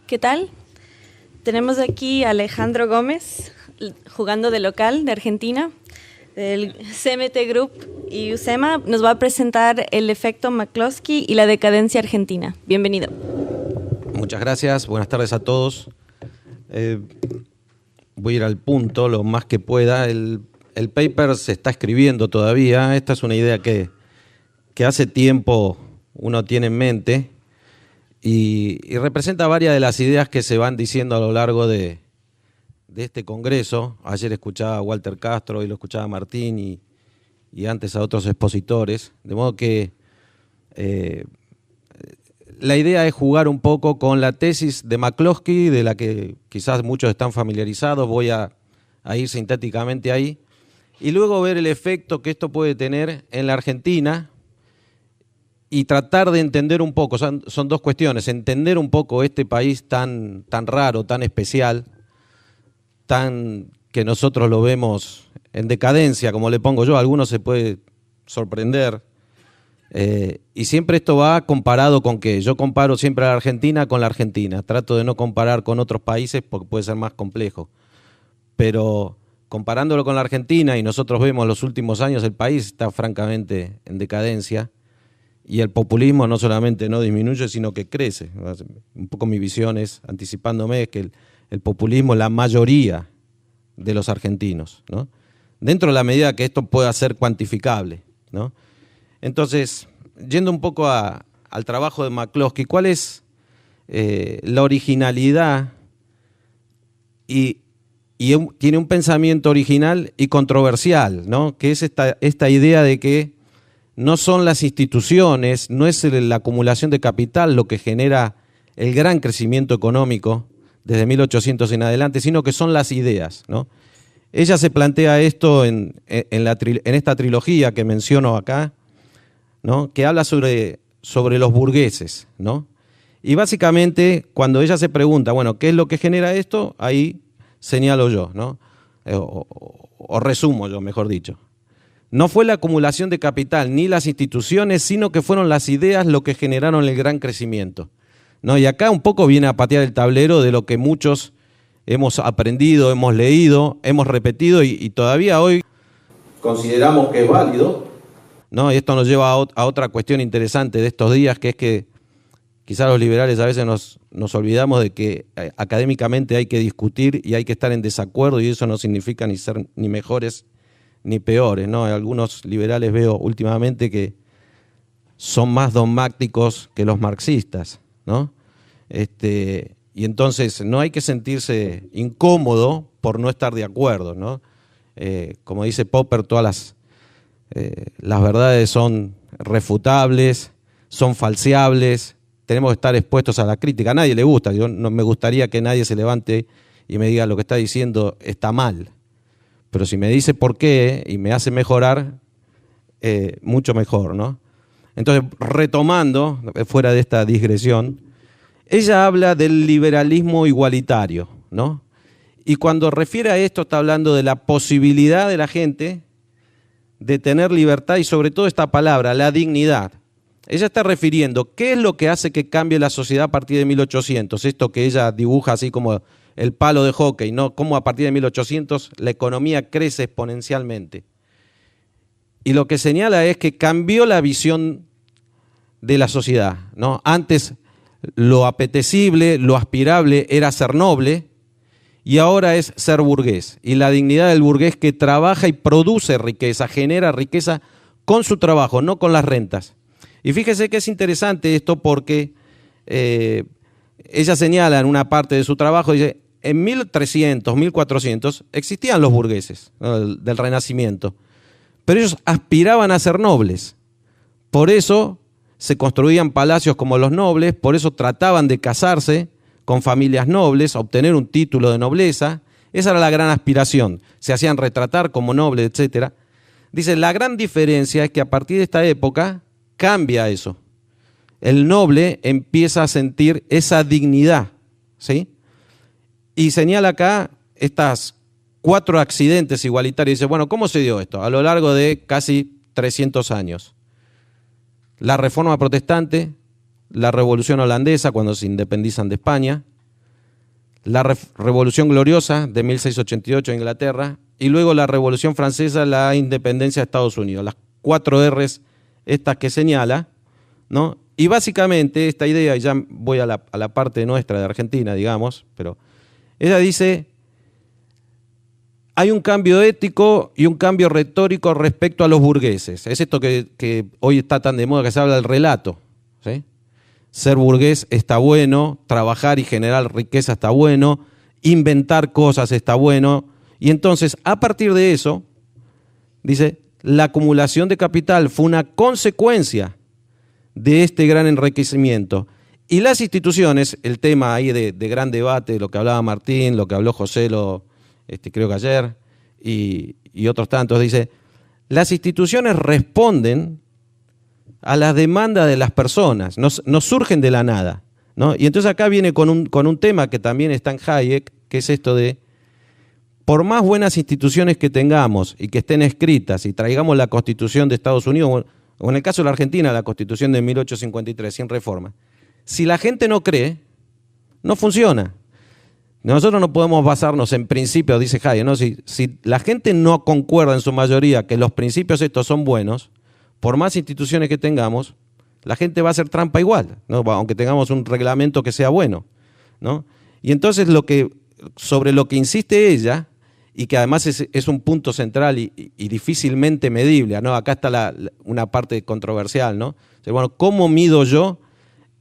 ¿Qué tal? Tenemos aquí a Alejandro Gómez, jugando de local de Argentina, del CMT Group y UCEMA. Nos va a presentar el efecto McCloskey y la decadencia argentina. Bienvenido. Muchas gracias, buenas tardes a todos. Voy a ir al punto lo más que pueda. El paper se está escribiendo todavía. Esta es una idea que hace tiempo uno tiene en mente y representa varias de las ideas que se van diciendo a lo largo de este congreso. Ayer escuchaba a Walter Castro, hoy lo escuchaba a Martín y antes a otros expositores. De modo que la idea es jugar un poco con la tesis de McCloskey, de la que quizás muchos están familiarizados. Voy a ir sintéticamente ahí. Y luego ver el efecto que esto puede tener en la Argentina y tratar de entender un poco, son dos cuestiones, entender un poco este país tan raro, tan especial, tan que nosotros lo vemos en decadencia, como le pongo yo. A algunos se puede sorprender. Y siempre esto va comparado con qué. Yo comparo siempre a la Argentina con la Argentina. Trato de no comparar con otros países porque puede ser más complejo. Pero comparándolo con la Argentina, y nosotros vemos los últimos años, el país está francamente en decadencia. Y el populismo no solamente no disminuye, sino que crece. Un poco mi visión es, anticipándome, es que el populismo es la mayoría de los argentinos, ¿no? Dentro de la medida que esto pueda ser cuantificable, ¿no? Entonces, yendo un poco al trabajo de McCloskey, ¿cuál es la originalidad? Tiene un pensamiento original y controversial, ¿no? Que es esta idea de que no son las instituciones, no es la acumulación de capital lo que genera el gran crecimiento económico desde 1800 en adelante, sino que son las ideas, ¿no? Ella se plantea esto en esta trilogía que menciono acá, ¿no? Que habla sobre los burgueses, ¿no? Y básicamente, cuando ella se pregunta, bueno, ¿qué es lo que genera esto? Ahí señalo yo, ¿no? O resumo yo, mejor dicho. No fue la acumulación de capital ni las instituciones, sino que fueron las ideas lo que generaron el gran crecimiento, ¿no? Y acá un poco viene a patear el tablero de lo que muchos hemos aprendido, hemos leído, hemos repetido y todavía hoy consideramos que es válido, ¿no? Y esto nos lleva a otra cuestión interesante de estos días, que es que quizás los liberales a veces nos olvidamos de que académicamente hay que discutir y hay que estar en desacuerdo, y eso no significa ni ser ni mejores ni peores, ¿no? Algunos liberales veo últimamente que son más dogmáticos que los marxistas, ¿no? Y entonces no hay que sentirse incómodo por no estar de acuerdo, ¿no? Como dice Popper, todas las verdades son refutables, son falseables, tenemos que estar expuestos a la crítica. A nadie le gusta, yo no me gustaría que nadie se levante y me diga lo que está diciendo está mal. Pero si me dice por qué y me hace mejorar, mucho mejor, ¿no? Entonces, retomando, fuera de esta digresión, ella habla del liberalismo igualitario, ¿no? Y cuando refiere a esto, está hablando de la posibilidad de la gente de tener libertad y sobre todo esta palabra, la dignidad. Ella está refiriendo qué es lo que hace que cambie la sociedad a partir de 1800, esto que ella dibuja así como el palo de hockey, ¿no? Cómo a partir de 1800 la economía crece exponencialmente. Y lo que señala es que cambió la visión de la sociedad, ¿no? Antes lo apetecible, lo aspirable era ser noble y ahora es ser burgués. Y la dignidad del burgués que trabaja y produce riqueza, genera riqueza con su trabajo, no con las rentas. Y fíjese que es interesante esto porque ella señala en una parte de su trabajo, dice, en 1300, 1400 existían los burgueses, ¿no? del Renacimiento, pero ellos aspiraban a ser nobles. Por eso se construían palacios como los nobles, por eso trataban de casarse con familias nobles, obtener un título de nobleza. Esa era la gran aspiración. Se hacían retratar como nobles, etc. Dice, la gran diferencia es que a partir de esta época cambia eso. El noble empieza a sentir esa dignidad, ¿sí? Y señala acá estas 4 accidentes igualitarios. Dice, bueno, ¿cómo se dio esto? A lo largo de casi 300 años. La Reforma Protestante, la Revolución Holandesa, cuando se independizan de España, la Revolución Gloriosa de 1688 en Inglaterra, y luego la Revolución Francesa, la independencia de Estados Unidos. Las 4 R's estas que señala, ¿no? Y básicamente esta idea, y ya voy a la parte nuestra de Argentina, digamos, pero ella dice, hay un cambio ético y un cambio retórico respecto a los burgueses. Es esto que hoy está tan de moda, que se habla del relato, ¿sí? Ser burgués está bueno, trabajar y generar riqueza está bueno, inventar cosas está bueno. Y entonces, a partir de eso, dice, la acumulación de capital fue una consecuencia de este gran enriquecimiento. Y las instituciones, el tema ahí de gran debate, lo que hablaba Martín, lo que habló José, creo que ayer, y otros tantos, dice, las instituciones responden a las demandas de las personas, no surgen de la nada, ¿no? Y entonces acá viene con un tema que también está en Hayek, que es esto de, por más buenas instituciones que tengamos y que estén escritas y traigamos la Constitución de Estados Unidos, o en el caso de la Argentina, la Constitución de 1853, sin reforma, si la gente no cree, no funciona. Nosotros no podemos basarnos en principios, dice Hayek, ¿no? Si la gente no concuerda en su mayoría que los principios estos son buenos, por más instituciones que tengamos, la gente va a hacer trampa igual, ¿no? Aunque tengamos un reglamento que sea bueno, ¿no? Y entonces sobre lo que insiste ella, y que además es un punto central y difícilmente medible, ¿no? Acá está una parte controversial, ¿no? O sea, bueno, ¿cómo mido yo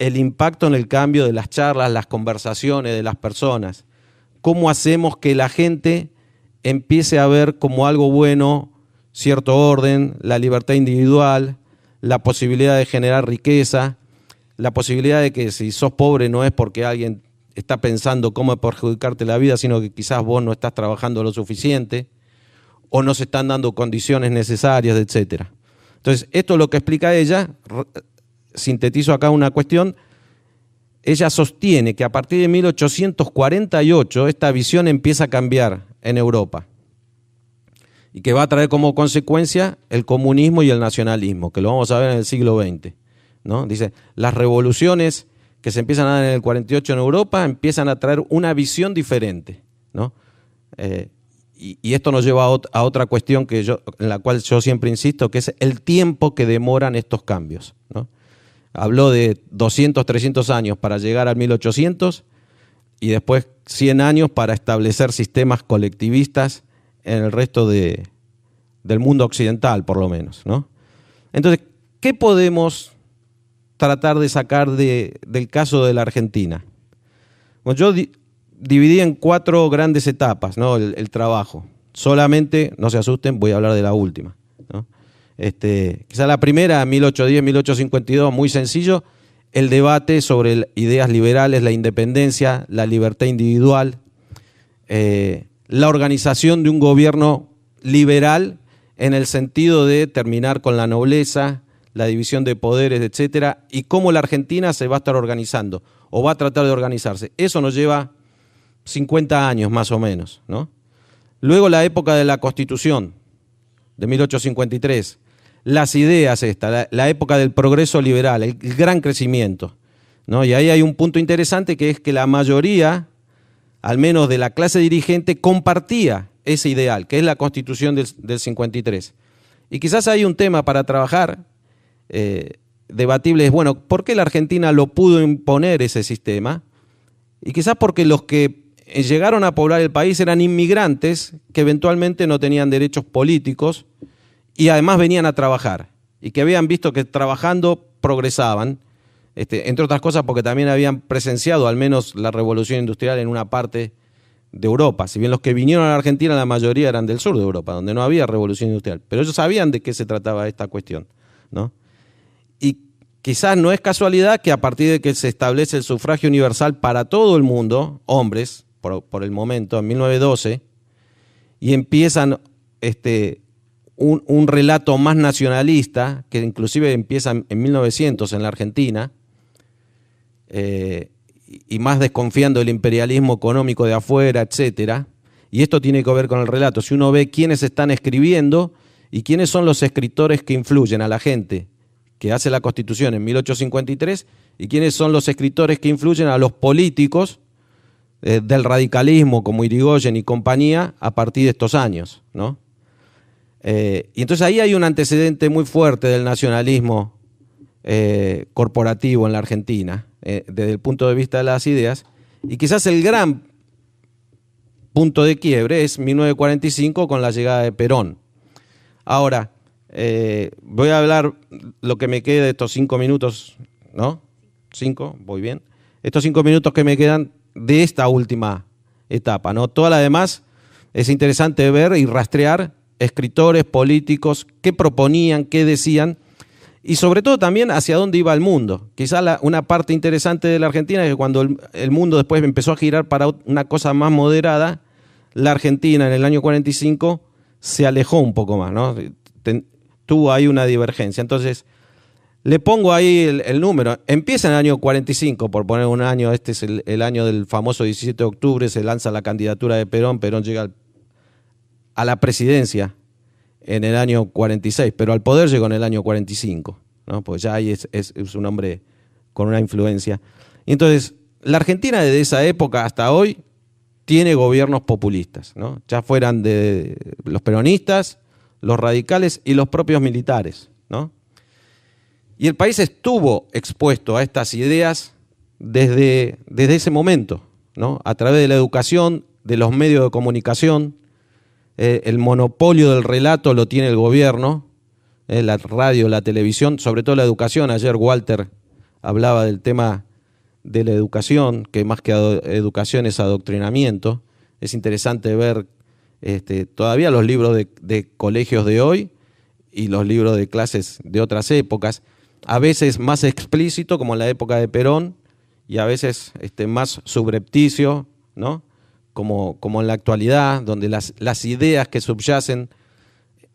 el impacto en el cambio de las charlas, las conversaciones de las personas? ¿Cómo hacemos que la gente empiece a ver como algo bueno cierto orden, la libertad individual, la posibilidad de generar riqueza, la posibilidad de que si sos pobre no es porque alguien está pensando cómo perjudicarte la vida, sino que quizás vos no estás trabajando lo suficiente o no se están dando condiciones necesarias, etc. Entonces, esto es lo que explica ella. Sintetizo acá una cuestión. Ella sostiene que a partir de 1848 esta visión empieza a cambiar en Europa y que va a traer como consecuencia el comunismo y el nacionalismo, que lo vamos a ver en el siglo XX, ¿no? Dice, las revoluciones que se empiezan a dar en el 48 en Europa empiezan a traer una visión diferente, ¿no? Y esto nos lleva a otra cuestión en la cual yo siempre insisto, que es el tiempo que demoran estos cambios, ¿no? Habló de 200, 300 años para llegar al 1800 y después 100 años para establecer sistemas colectivistas en el resto del mundo occidental, por lo menos, ¿no? Entonces, ¿qué podemos tratar de sacar del caso de la Argentina? Bueno, yo dividí en 4 grandes etapas, ¿no? El trabajo. Solamente, no se asusten, voy a hablar de la última, ¿no? Quizá la primera, 1810, 1852, muy sencillo, el debate sobre ideas liberales, la independencia, la libertad individual, la organización de un gobierno liberal en el sentido de terminar con la nobleza, la división de poderes, etcétera, y cómo la Argentina se va a estar organizando o va a tratar de organizarse. Eso nos lleva 50 años más o menos, ¿no? Luego la época de la Constitución de 1853, las ideas la época del progreso liberal, el gran crecimiento, ¿no? Y ahí hay un punto interesante que es que la mayoría, al menos de la clase dirigente, compartía ese ideal, que es la Constitución del 53. Y quizás hay un tema para trabajar, debatible, es, bueno, ¿por qué la Argentina lo pudo imponer ese sistema? Y quizás porque los que llegaron a poblar el país eran inmigrantes que eventualmente no tenían derechos políticos y además venían a trabajar y que habían visto que trabajando progresaban, entre otras cosas porque también habían presenciado al menos la revolución industrial en una parte de Europa. Si bien los que vinieron a la Argentina la mayoría eran del sur de Europa, donde no había revolución industrial, pero ellos sabían de qué se trataba esta cuestión, ¿no? Y quizás no es casualidad que a partir de que se establece el sufragio universal para todo el mundo, hombres, por el momento, en 1912, y empiezan un relato más nacionalista, que inclusive empieza en 1900 en la Argentina, y más desconfiando del imperialismo económico de afuera, etcétera. Y esto tiene que ver con el relato. Si uno ve quiénes están escribiendo y quiénes son los escritores que influyen a la gente que hace la Constitución en 1853 y quiénes son los escritores que influyen a los políticos del radicalismo como Irigoyen y compañía a partir de estos años, ¿no? Y entonces ahí hay un antecedente muy fuerte del nacionalismo corporativo en la Argentina, desde el punto de vista de las ideas, y quizás el gran punto de quiebre es 1945 con la llegada de Perón. Ahora, voy a hablar lo que me quede de estos 5 minutos, ¿no? 5, voy bien. Estos 5 minutos que me quedan de esta última etapa, ¿no? Toda la demás es interesante ver y rastrear escritores, políticos, qué proponían, qué decían, y sobre todo también hacia dónde iba el mundo. Quizá una parte interesante de la Argentina es que cuando el mundo después empezó a girar para una cosa más moderada, la Argentina en el año 45 se alejó un poco más, ¿no? Tuvo ahí una divergencia. Entonces, le pongo ahí el número. Empieza en el año 45, por poner un año. Este es el año del famoso 17 de octubre, se lanza la candidatura de Perón. Perón llega a la presidencia en el año 46, pero al poder llegó en el año 45, ¿no? Pues ya ahí es un hombre con una influencia. Y entonces, la Argentina desde esa época hasta hoy tiene gobiernos populistas, ¿no? Ya fueran de los peronistas, los radicales y los propios militares, ¿no? Y el país estuvo expuesto a estas ideas desde ese momento, ¿no? A través de la educación, de los medios de comunicación. El monopolio del relato lo tiene el gobierno, la radio, la televisión, sobre todo la educación. Ayer Walter hablaba del tema de la educación, que más que educación es adoctrinamiento. Es interesante ver todavía los libros de colegios de hoy y los libros de clases de otras épocas, a veces más explícito, como en la época de Perón, y a veces más subrepticio, ¿no? Como en la actualidad, donde las ideas que subyacen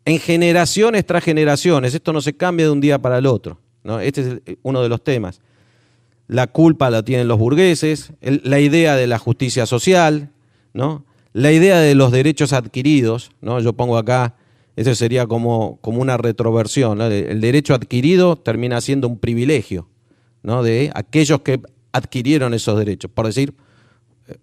en generaciones tras generaciones, esto no se cambia de un día para el otro, ¿no? Este es uno de los temas. La culpa la tienen los burgueses, la idea de la justicia social, ¿no? La idea de los derechos adquiridos, ¿no? Yo pongo acá, eso sería como una retroversión, ¿no? El derecho adquirido termina siendo un privilegio, ¿no? De aquellos que adquirieron esos derechos, por decir,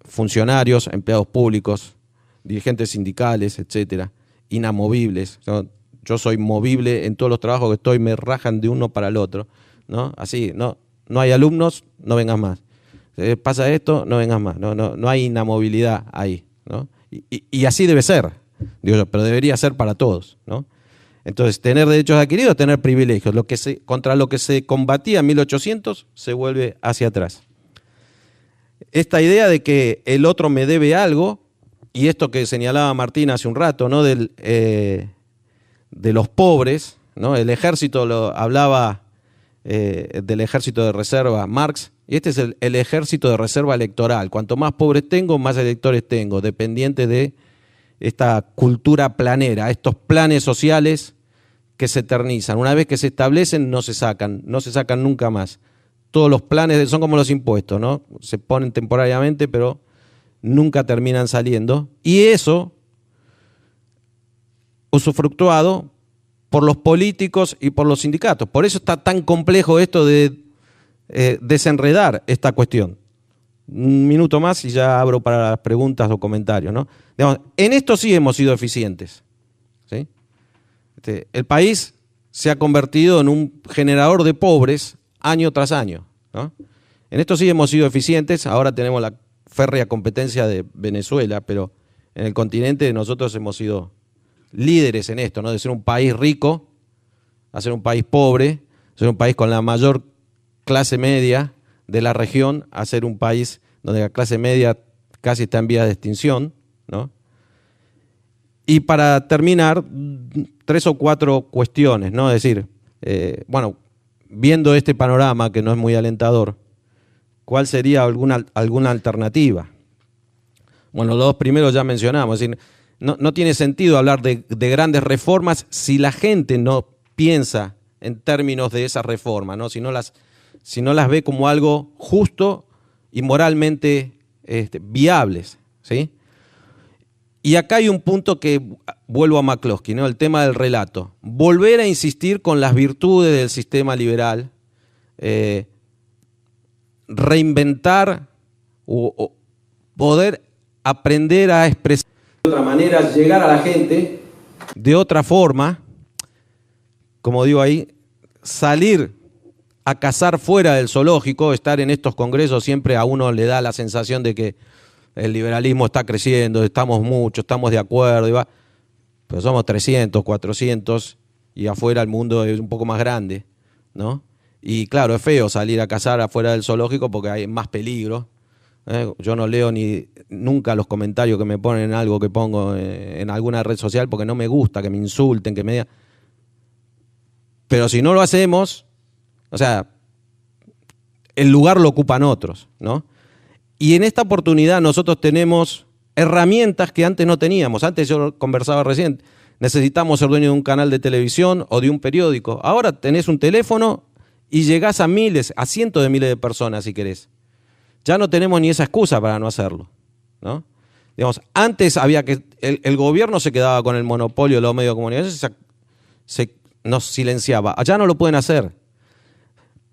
funcionarios, empleados públicos, dirigentes sindicales, etcétera, inamovibles, ¿no? Yo soy movible en todos los trabajos que estoy, me rajan de uno para el otro, ¿no? Así, no hay alumnos, no vengas más. Pasa esto, no vengas más. No hay inamovilidad ahí, ¿no? Y así debe ser, digo yo, pero debería ser para todos, ¿no? Entonces, tener derechos adquiridos, tener privilegios. Contra lo que se combatía en 1800 se vuelve hacia atrás. Esta idea de que el otro me debe algo, y esto que señalaba Martín hace un rato, ¿no? De los pobres, ¿no? El ejército hablaba del ejército de reserva Marx, y este es el ejército de reserva electoral. Cuanto más pobres tengo, más electores tengo, dependientes de esta cultura planera, estos planes sociales que se eternizan. Una vez que se establecen, no se sacan nunca más. Todos los planes son como los impuestos, ¿no? Se ponen temporariamente, pero nunca terminan saliendo. Y eso, usufructuado por los políticos y por los sindicatos. Por eso está tan complejo esto de desenredar esta cuestión. Un minuto más y ya abro para las preguntas o comentarios, ¿no? Digamos, en esto sí hemos sido eficientes, ¿sí? El país se ha convertido en un generador de pobres año tras año, ¿no? En esto sí hemos sido eficientes. Ahora tenemos la férrea competencia de Venezuela, pero en el continente nosotros hemos sido líderes en esto, ¿no? De ser un país rico a ser un país pobre, ser un país con la mayor clase media de la región, a ser un país donde la clase media casi está en vía de extinción, ¿no? Y para terminar, 3 o 4 cuestiones, ¿no? Es decir, bueno, viendo este panorama que no es muy alentador, ¿cuál sería alguna alternativa? Bueno, los dos primeros ya mencionamos, es decir, no tiene sentido hablar de grandes reformas si la gente no piensa en términos de esas reformas, ¿no? Si no las ve como algo justo y moralmente viables, ¿sí? Y acá hay un punto que vuelvo a McCloskey, ¿no? El tema del relato. Volver a insistir con las virtudes del sistema liberal, reinventar o poder aprender a expresar de otra manera, llegar a la gente de otra forma, como digo ahí, salir a cazar fuera del zoológico. Estar en estos congresos siempre a uno le da la sensación de que el liberalismo está creciendo, estamos muchos, estamos de acuerdo, pero somos 300, 400 y afuera el mundo es un poco más grande, ¿no? Y claro, es feo salir a cazar afuera del zoológico porque hay más peligro. Yo no leo nunca los comentarios que me ponen en algo que pongo en alguna red social porque no me gusta que me insulten, que me digan. Pero si no lo hacemos, o sea, el lugar lo ocupan otros, ¿no? Y en esta oportunidad nosotros tenemos herramientas que antes no teníamos. Antes yo conversaba recién, necesitamos ser dueño de un canal de televisión o de un periódico. Ahora tenés un teléfono y llegás a miles, a cientos de miles de personas si querés. Ya no tenemos ni esa excusa para no hacerlo, ¿no? Digamos, antes había que el gobierno se quedaba con el monopolio de los medios de comunicación, nos silenciaba. Allá no lo pueden hacer.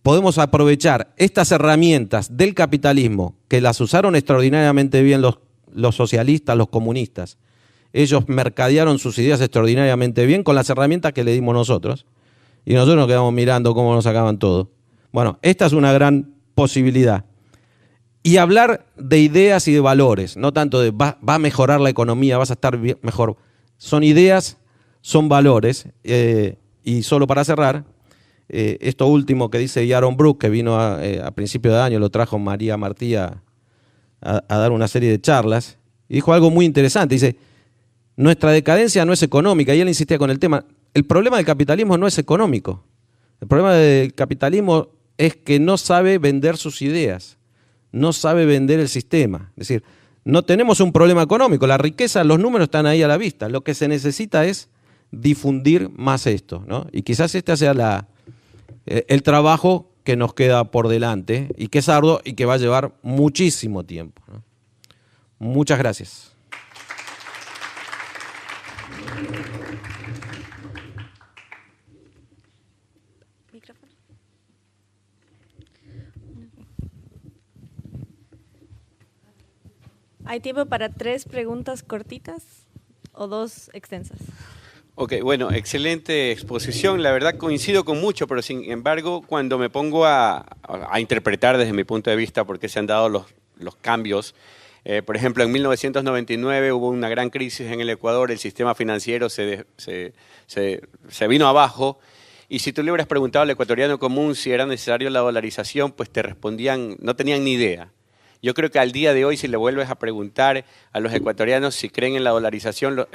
Podemos aprovechar estas herramientas del capitalismo que las usaron extraordinariamente bien los socialistas, los comunistas. Ellos mercadearon sus ideas extraordinariamente bien con las herramientas que le dimos nosotros. Y nosotros nos quedamos mirando cómo nos sacaban todo. Bueno, esta es una gran posibilidad. Y hablar de ideas y de valores, no tanto de va a mejorar la economía, vas a estar mejor. Son ideas, son valores. Y solo para cerrar, esto último que dice Yaron Brook, que vino a principio de año, lo trajo María Martí a dar una serie de charlas, y dijo algo muy interesante. Dice, nuestra decadencia no es económica, y él insistía con el tema. El problema del capitalismo no es económico. El problema del capitalismo es que no sabe vender sus ideas, no sabe vender el sistema. Es decir, no tenemos un problema económico, la riqueza, los números están ahí a la vista. Lo que se necesita es difundir más esto, ¿no? Y quizás este sea el trabajo que nos queda por delante y que es arduo y que va a llevar muchísimo tiempo, ¿no? Muchas gracias. Hay tiempo para 3 preguntas cortitas o 2 extensas. Ok, bueno, excelente exposición. La verdad coincido con mucho, pero sin embargo, cuando me pongo a interpretar desde mi punto de vista por qué se han dado los cambios, por ejemplo, en 1999 hubo una gran crisis en el Ecuador, el sistema financiero se vino abajo, y si tú le hubieras preguntado al ecuatoriano común si era necesario la dolarización, pues te respondían, no tenían ni idea. Yo creo que al día de hoy, si le vuelves a preguntar a los ecuatorianos si creen en la dolarización,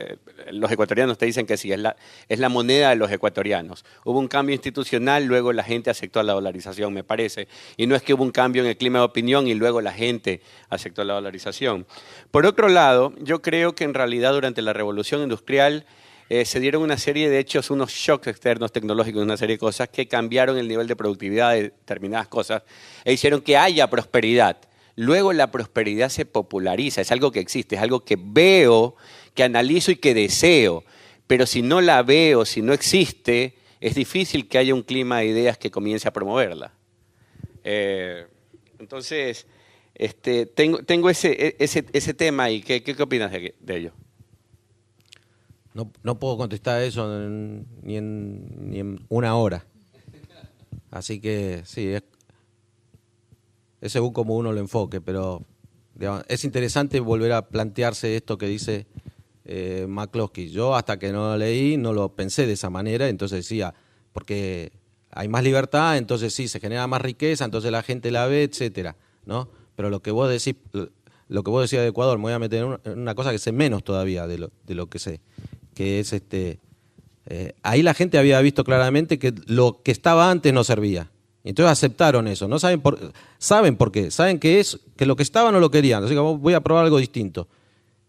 los ecuatorianos te dicen que sí, es la moneda de los ecuatorianos. Hubo un cambio institucional, luego la gente aceptó la dolarización, me parece. Y no es que hubo un cambio en el clima de opinión y luego la gente aceptó la dolarización. Por otro lado, yo creo que en realidad durante la Revolución Industrial se dieron una serie de hechos, unos shocks externos tecnológicos, una serie de cosas que cambiaron el nivel de productividad de determinadas cosas e hicieron que haya prosperidad. Luego la prosperidad se populariza, es algo que existe, es algo que veo, que analizo y que deseo. Pero si no la veo, si no existe, es difícil que haya un clima de ideas que comience a promoverla. Entonces, tengo ese tema y ¿qué opinas de ello? No puedo contestar eso ni en una hora. Así que sí, es según como uno lo enfoque, pero digamos, es interesante volver a plantearse esto que dice McCloskey. Yo hasta que no lo leí no lo pensé de esa manera, entonces decía, porque hay más libertad, entonces sí, se genera más riqueza, entonces la gente la ve, etcétera, ¿no? Pero lo que vos decís de Ecuador, me voy a meter en una cosa que sé menos todavía de lo que sé, que es ahí la gente había visto claramente que lo que estaba antes no servía. Entonces aceptaron eso, no saben por qué, saben que lo que estaba no lo querían, así que voy a probar algo distinto.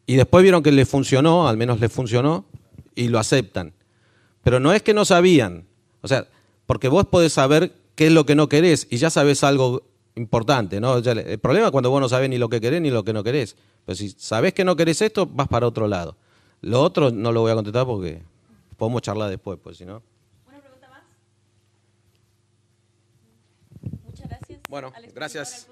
Y después vieron que les funcionó, al menos les funcionó, y lo aceptan. Pero no es que no sabían, o sea, porque vos podés saber qué es lo que no querés y ya sabés algo importante, ¿no? Ya el problema es cuando vos no sabés ni lo que querés ni lo que no querés. Pero si sabés que no querés esto, vas para otro lado. Lo otro no lo voy a contestar porque podemos charlar después, pues si no. ¿Una pregunta más? Muchas gracias. Bueno, gracias.